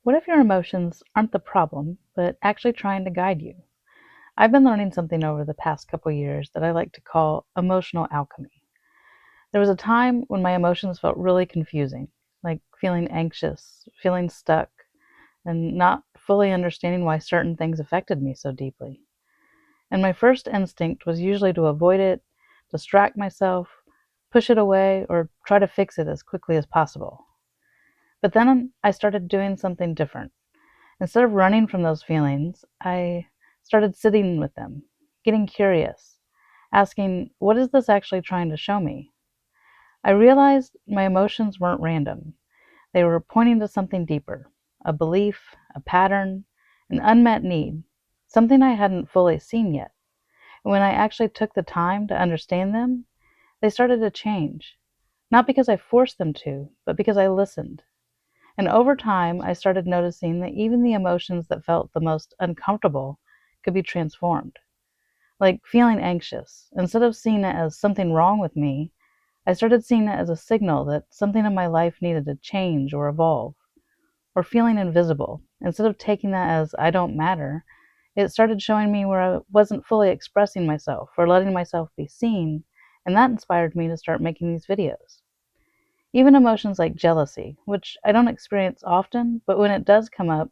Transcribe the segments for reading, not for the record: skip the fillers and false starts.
What if your emotions aren't the problem, but actually trying to guide you? I've been learning something over the past couple years that I like to call emotional alchemy. There was a time when my emotions felt really confusing, like feeling anxious, feeling stuck, and not fully understanding why certain things affected me so deeply. And my first instinct was usually to avoid it, distract myself, push it away, or try to fix it as quickly as possible. But then I started doing something different. Instead of running from those feelings, I started sitting with them, getting curious, asking, what is this actually trying to show me? I realized my emotions weren't random. They were pointing to something deeper, a belief, a pattern, an unmet need, something I hadn't fully seen yet. And when I actually took the time to understand them, they started to change. Not because I forced them to, but because I listened. And over time, I started noticing that even the emotions that felt the most uncomfortable could be transformed. Like feeling anxious. Instead of seeing it as something wrong with me, I started seeing it as a signal that something in my life needed to change or evolve. Or feeling invisible. Instead of taking that as I don't matter, it started showing me where I wasn't fully expressing myself or letting myself be seen, and that inspired me to start making these videos. Even emotions like jealousy, which I don't experience often, but when it does come up,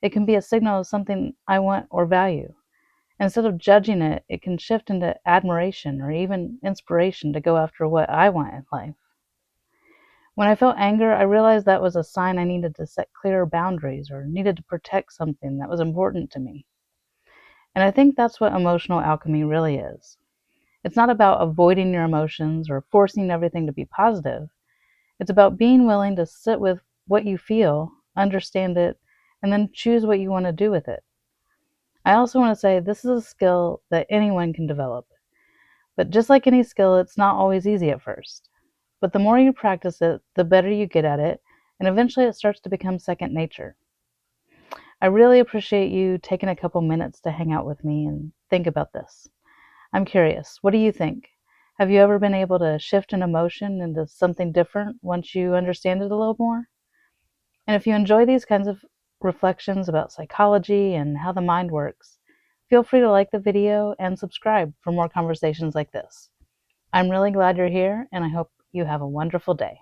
it can be a signal of something I want or value. Instead of judging it, it can shift into admiration or even inspiration to go after what I want in life. When I felt anger, I realized that was a sign I needed to set clearer boundaries or needed to protect something that was important to me. And I think that's what emotional alchemy really is. It's not about avoiding your emotions or forcing everything to be positive. It's about being willing to sit with what you feel, understand it, and then choose what you want to do with it. I also want to say this is a skill that anyone can develop. But just like any skill, it's not always easy at first. But the more you practice it, the better you get at it, and eventually it starts to become second nature. I really appreciate you taking a couple minutes to hang out with me and think about this. I'm curious, what do you think? Have you ever been able to shift an emotion into something different once you understand it a little more? And if you enjoy these kinds of reflections about psychology and how the mind works, feel free to like the video and subscribe for more conversations like this. I'm really glad you're here, and I hope you have a wonderful day.